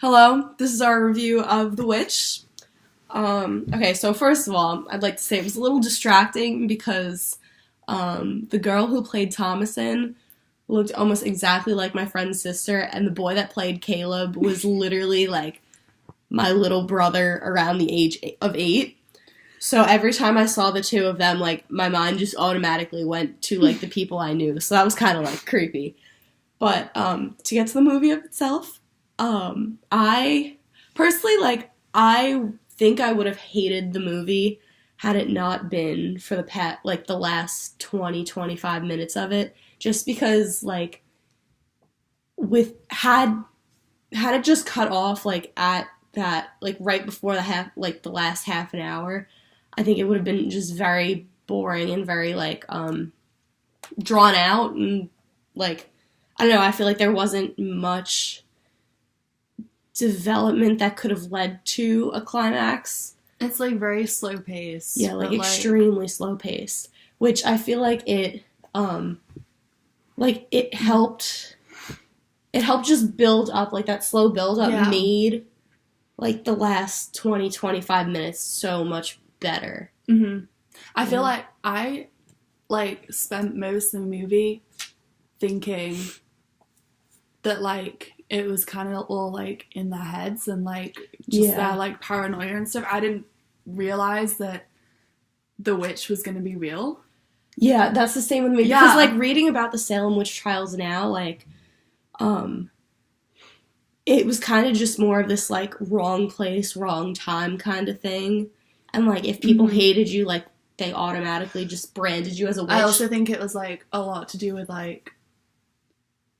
Hello, this is our review of The Witch. Okay, so first of all, I'd like to say it was a little distracting because the girl who played Thomasin looked almost exactly like my friend's sister, and the boy that played Caleb was literally like my little brother around the age of 8. So every time I saw the two of them, like, my mind just automatically went to, like, the people I knew. So that was kind of, like, creepy. But to get to the movie of itself, I personally, like, I think I would have hated the movie had it not been for the last 20-25 minutes of it. Just because, like, had it just cut off, like, at that, like, right before the last half an hour, I think it would have been just very boring and very, like, drawn out, and, like, I don't know, I feel like there wasn't much development that could have led to a climax. It's, like, very slow paced. Yeah, like, extremely slow paced, which I feel like it helped just build up, like, that slow build up made, like, the last 20-25 minutes so much better. Mm-hmm. I feel like I, like, spent most of the movie thinking that, like, it was kind of all, like, in their heads and, like, just their, like, paranoia and stuff. I didn't realize that the witch was going to be real. Yeah, that's the same with me. Yeah. Because, like, reading about the Salem witch trials now, like, it was kind of just more of this, like, wrong place, wrong time kind of thing. And, like, if people hated you, like, they automatically just branded you as a witch. I also think it was, like, a lot to do with, like,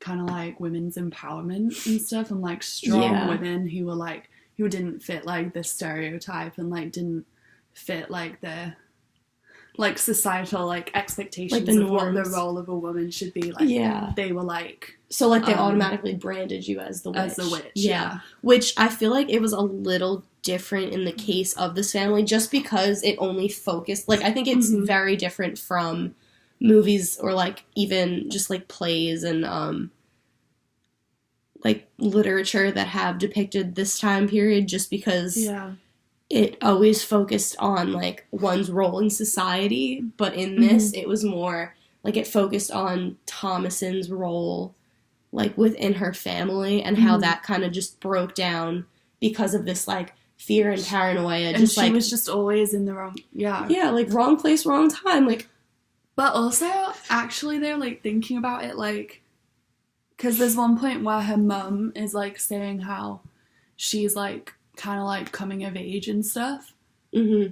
kind of, like, women's empowerment and stuff, and, like, strong women who were, like, who didn't fit, like, the stereotype and, like, didn't fit, like, the, like, societal, like, expectations, like, of what the role of a woman should be. Like, they were, like... So, like, they automatically branded you as the witch. As the witch, yeah. Which I feel like it was a little different in the case of this family, just because it only focused... Like, I think it's very different from movies or, like, even just, like, plays and, like, literature that have depicted this time period, just because it always focused on, like, one's role in society. But in this, it was more, like, it focused on Thomasin's role, like, within her family, and how that kind of just broke down because of this, like, fear and paranoia. And she was just always in the wrong... Yeah, like, wrong place, wrong time, like... But also, actually, they're, like, thinking about it, like... Because there's one point where her mum is, like, saying how she's, like, kind of, like, coming of age and stuff. Mm-hmm.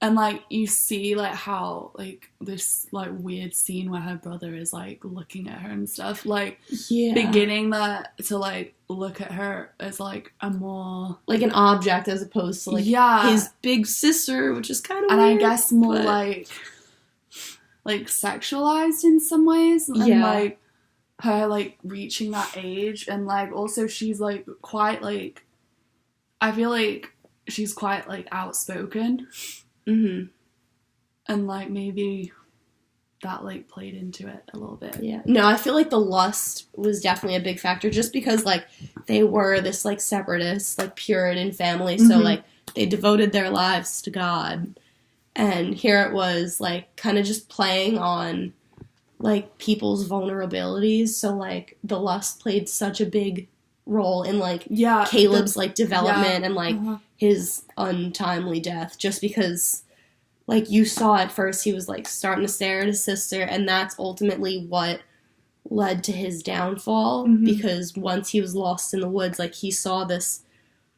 And, like, you see, like, how, like, this, like, weird scene where her brother is, like, looking at her and stuff. Like, beginning to, like, look at her as, like, a more... Like an object as opposed to, like, his big sister, which is kind of and weird. I guess more, like, sexualized in some ways. And, like, her, like, reaching that age. And, like, also she's, like, quite, like... I feel like she's quite, like, outspoken. Mm-hmm. And, like, maybe that, like, played into it a little bit. Yeah. No, I feel like the lust was definitely a big factor, just because, like, they were this, like, separatist, like, Puritan family, so, like, they devoted their lives to God. And here it was, like, kind of just playing on, like, people's vulnerabilities, so, like, the lust played such a big role in, like, Caleb's, like, development and, like, his untimely death, just because, like, you saw at first he was, like, starting to stare at his sister, and that's ultimately what led to his downfall, because once he was lost in the woods, like, he saw this,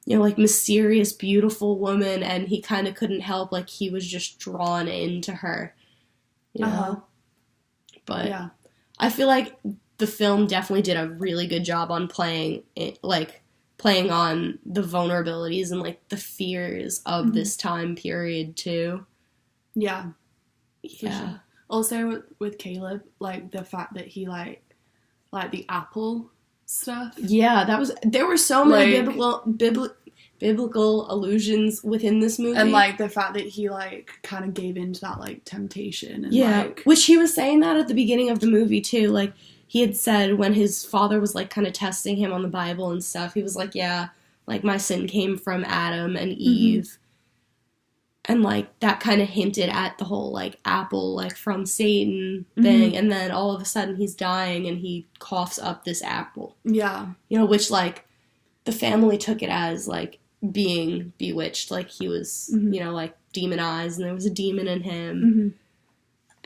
you know, like, mysterious, beautiful woman, and he kind of couldn't help, like, he was just drawn into her, you know? But I feel like the film definitely did a really good job on playing on the vulnerabilities and, like, the fears of this time period, too. Yeah. Sure. Also, with Caleb, like, the fact that he, like the apple stuff. Yeah, there were so many biblical allusions within this movie. And, like, the fact that he, like, kind of gave in to that, like, temptation. And, yeah, like... which he was saying that at the beginning of the movie, too. Like, he had said when his father was, like, kind of testing him on the Bible and stuff, he was like, yeah, like, my sin came from Adam and Eve. And, like, that kind of hinted at the whole, like, apple, like, from Satan thing. And then all of a sudden he's dying and he coughs up this apple. Yeah. You know, which, like, the family took it as, like, being bewitched. Like, he was, you know, like, demonized and there was a demon in him.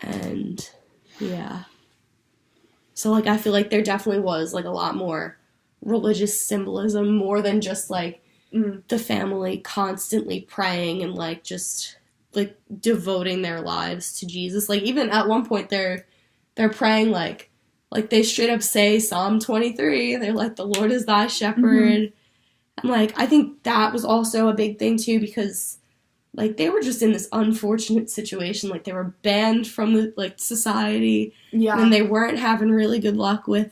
And, yeah. So, like, I feel like there definitely was, like, a lot more religious symbolism, more than just, like, the family constantly praying and, like, just, like, devoting their lives to Jesus. Like, even at one point, they're praying, like, they straight up say Psalm 23. They're like, the Lord is thy shepherd. And, like, I think that was also a big thing, too, because, like, they were just in this unfortunate situation. Like, they were banned from, the, like, society. Yeah. And they weren't having really good luck with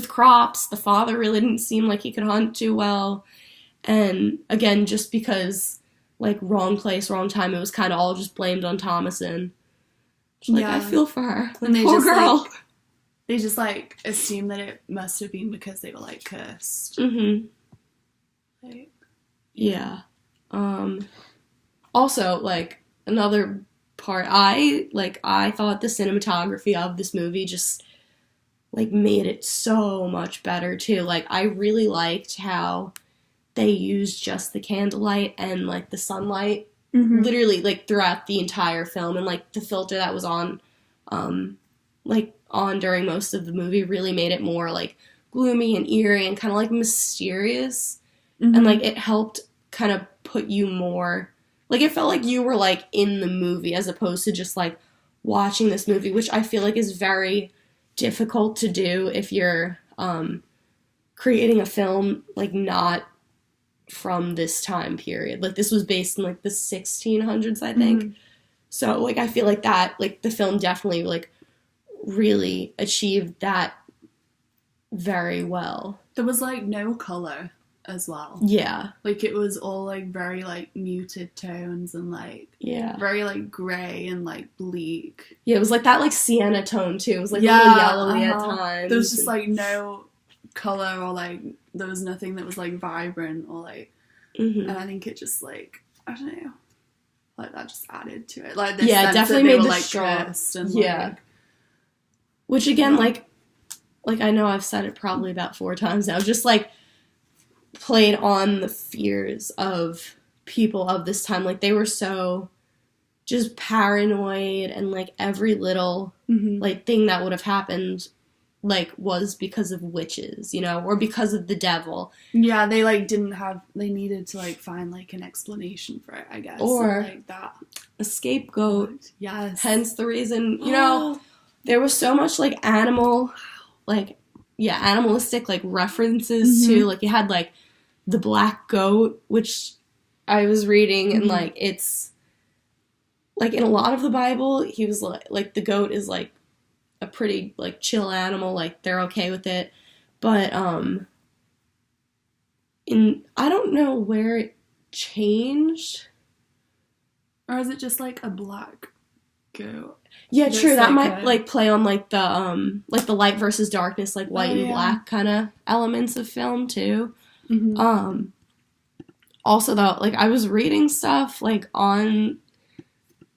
crops. The father really didn't seem like he could hunt too well. And, again, just because, like, wrong place, wrong time, it was kind of all just blamed on Thomasin. Like, I feel for her. And poor girl. Like, they just, like, assumed that it must have been because they were, like, cursed. Like, yeah. Also, like, another part, I thought the cinematography of this movie just, like, made it so much better, too. Like, I really liked how they used just the candlelight and, like, the sunlight literally, like, throughout the entire film. And, like, the filter that was on during most of the movie really made it more, like, gloomy and eerie and kind of, like, mysterious. And, like, it helped kind of put you more, like, it felt like you were, like, in the movie as opposed to just, like, watching this movie, which I feel like is very difficult to do if you're creating a film, like, not from this time period. Like, this was based in, like, the 1600s, I think. So, like, I feel like that, like, the film definitely, like, really achieved that very well. There was, like, no color as well. Yeah. Like, it was all, like, very, like, muted tones and, like, very, like, grey and, like, bleak. Yeah, it was, like, that, like, sienna tone, too. It was, like, a little yellowy at times. There was just, like, no color or, like, there was nothing that was, like, vibrant or, like, and I think it just, like, I don't know, like, that just added to it. Like, this sense definitely that they made were, the like, strong. cursed and, like, which, again, like, I know I've said it probably about 4 times now, just, like, played on the fears of people of this time. Like, they were so just paranoid and, like, every little, like, thing that would have happened, like, was because of witches, you know, or because of the devil. Yeah, they, like, they needed to, like, find, like, an explanation for it, I guess. Or, like, that. A scapegoat. Yes. Hence the reason, you know, there was so much, like, animalistic, like, references to, like, you had, like, the black goat, which I was reading, and, like, it's, like, in a lot of the Bible, he was, like, the goat is, like, a pretty, like, chill animal, like, they're okay with it, but, I don't know where it changed. Or is it just, like, a black goat? Yeah, true, that might, like, play on, like, the light versus darkness, like, white and black kind of elements of film, too. Also, though, like, I was reading stuff, like, on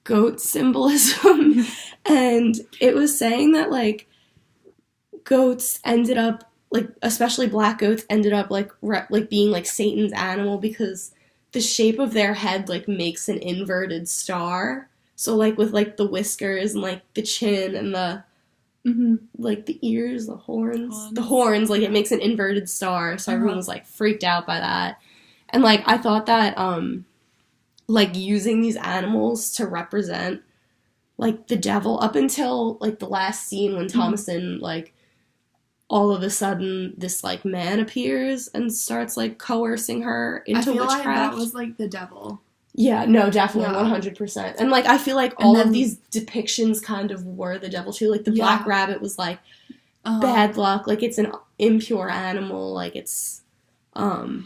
goat symbolism, and it was saying that, like, goats ended up, like, especially black goats ended up, like, being, like, Satan's animal because the shape of their head, like, makes an inverted star. So, like, with, like, the whiskers and, like, the chin and the, like, the ears, the horns, like, it makes an inverted star. So everyone was, like, freaked out by that. And, like, I thought that, like, using these animals to represent, like, the devil up until, like, the last scene when Thomasin, like, all of a sudden this, like, man appears and starts, like, coercing her into witchcraft. Like that was, like, the devil. Yeah, no, definitely, 100%. And, like, I feel like all of these depictions kind of were the devil, too. Like, the black rabbit was, like, bad luck. Like, it's an impure animal. Like, it's, yeah,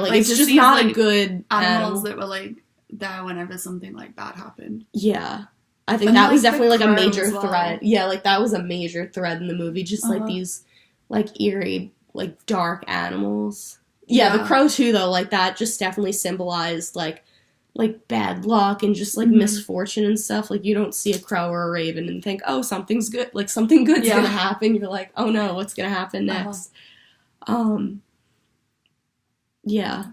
like, it's just not, like, a good animals that were, like, there whenever something like that happened. Yeah. I think And, that like, was the definitely, like, a crow major as well. thread. Yeah, like, that was a major thread in the movie. Just, like, these, like, eerie, like, dark animals. Yeah, the crow, too, though. Like, that just definitely symbolized, like bad luck and just, like, misfortune and stuff. Like, you don't see a crow or a raven and think, oh, something's good. Like, something good's gonna happen. You're like, oh, no, what's gonna happen next? Yeah.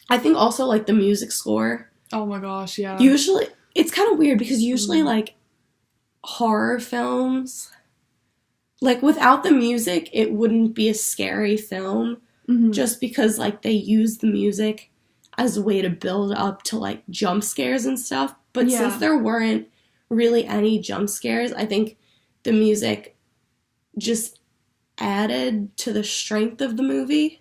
I think also, like, the music score. Oh my gosh, yeah. Usually, it's kind of weird because usually, like, horror films, like, without the music, it wouldn't be a scary film. Just because, like, they use the music as a way to build up to, like, jump scares and stuff. But since there weren't really any jump scares, I think the music just added to the strength of the movie.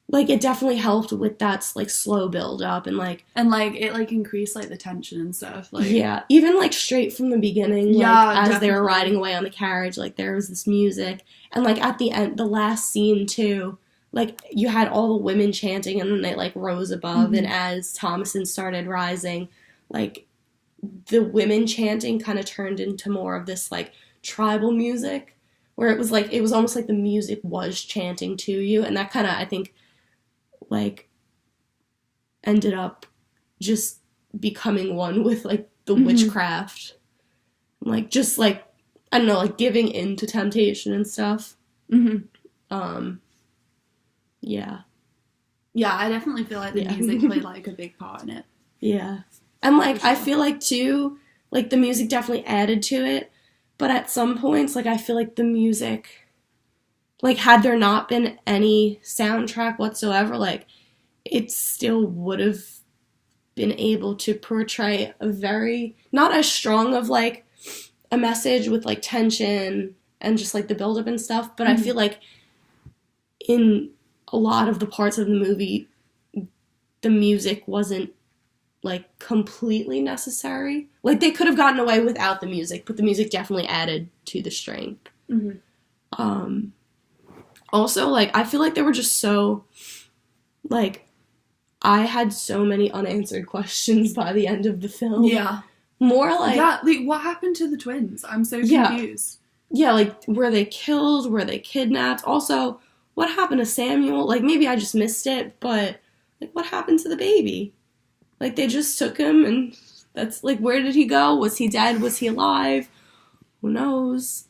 Like, it definitely helped with that, like, slow build up and, like... And, like, it, like, increased, like, the tension and stuff. Like, yeah, even, like, straight from the beginning, like, as they were riding away on the carriage, like, there was this music. And, like, at the end, the last scene, too, like, you had all the women chanting, and then they, like, rose above, and as Thomasin started rising, like, the women chanting kind of turned into more of this, like, tribal music, where it was, like, it was almost like the music was chanting to you, and that kind of, I think, like, ended up just becoming one with, like, the witchcraft. Like, just, like, I don't know, like, giving in to temptation and stuff. Yeah. Yeah, I definitely feel like the music played, like, a big part in it. Yeah. And, like, I feel like, too, like, the music definitely added to it, but at some points, like, I feel like the music, like, had there not been any soundtrack whatsoever, like, it still would have been able to portray a very, not as strong of, like, a message with, like, tension and just, like, the build-up and stuff, but I feel like in a lot of the parts of the movie, the music wasn't, like, completely necessary. Like, they could have gotten away without the music, but the music definitely added to the strength. Also, like, I feel like they were just so, like, I had so many unanswered questions by the end of the film. Yeah. More like... yeah, like, what happened to the twins? I'm so confused. Yeah, like, were they killed? Were they kidnapped? Also, what happened to Samuel? Like, maybe I just missed it, but, like, what happened to the baby? Like, they just took him, and that's, like, where did he go? Was he dead? Was he alive? Who knows?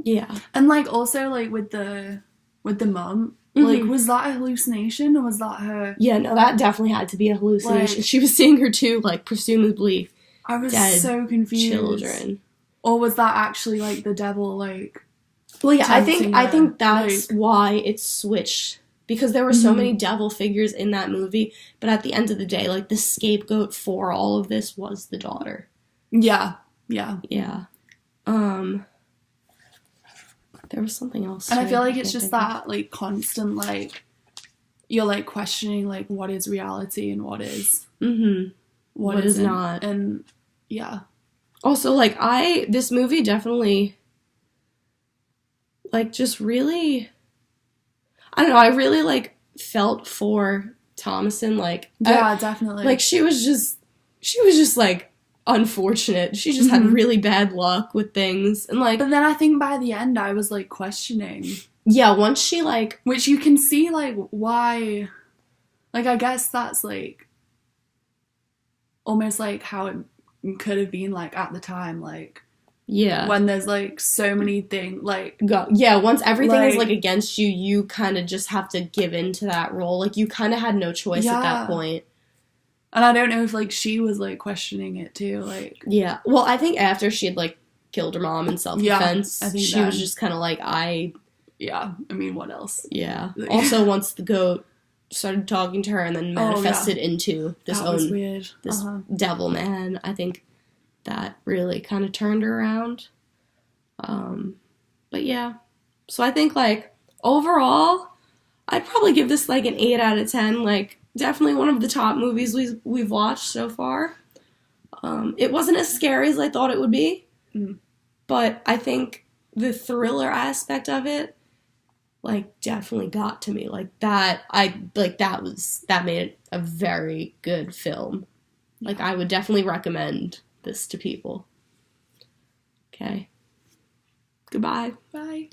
Yeah. And, like, also, like, with the mum, like, was that a hallucination, or was that her... Yeah, no, that definitely had to be a hallucination. Like, she was seeing her two, like, presumably I was dead so confused. children. Or was that actually, like, the devil, like... Well, yeah, I think that's why it switched. Because there were so many devil figures in that movie, but at the end of the day, like, the scapegoat for all of this was the daughter. Yeah. Yeah. Yeah. There was something else. And I feel like it's just that, like, constant, like, you're, like, questioning, like, what is reality and what is... What is not. And, yeah. Also, like, this movie definitely, like, just really... I don't know, I really, like, felt for Thomasin, like... Yeah, definitely. Like, she was just, like, unfortunate. She just had really bad luck with things, and, like... But then I think by the end, I was, like, questioning. Yeah, once she, like... Which you can see, like, why... Like, I guess that's, like... Almost, like, how it could have been, like, at the time, like... Yeah. When there's, like, so many things, like... Yeah, once everything is, like, against you, you kind of just have to give in to that role. Like, you kind of had no choice at that point. And I don't know if, like, she was, like, questioning it, too, like... Yeah. Well, I think after she had, like, killed her mom in self-defense, I think she was just kind of like, Yeah, I mean, what else? Yeah. Also, once the goat started talking to her and then manifested into this devil man, I think... that really kind of turned her around. But yeah. So I think, like, overall, I'd probably give this, like, an 8 out of 10. Like, definitely one of the top movies we've watched so far. It wasn't as scary as I thought it would be. But I think the thriller aspect of it, like, definitely got to me. Like, that made it a very good film. Like, I would definitely recommend this to people. Okay. Goodbye. Bye.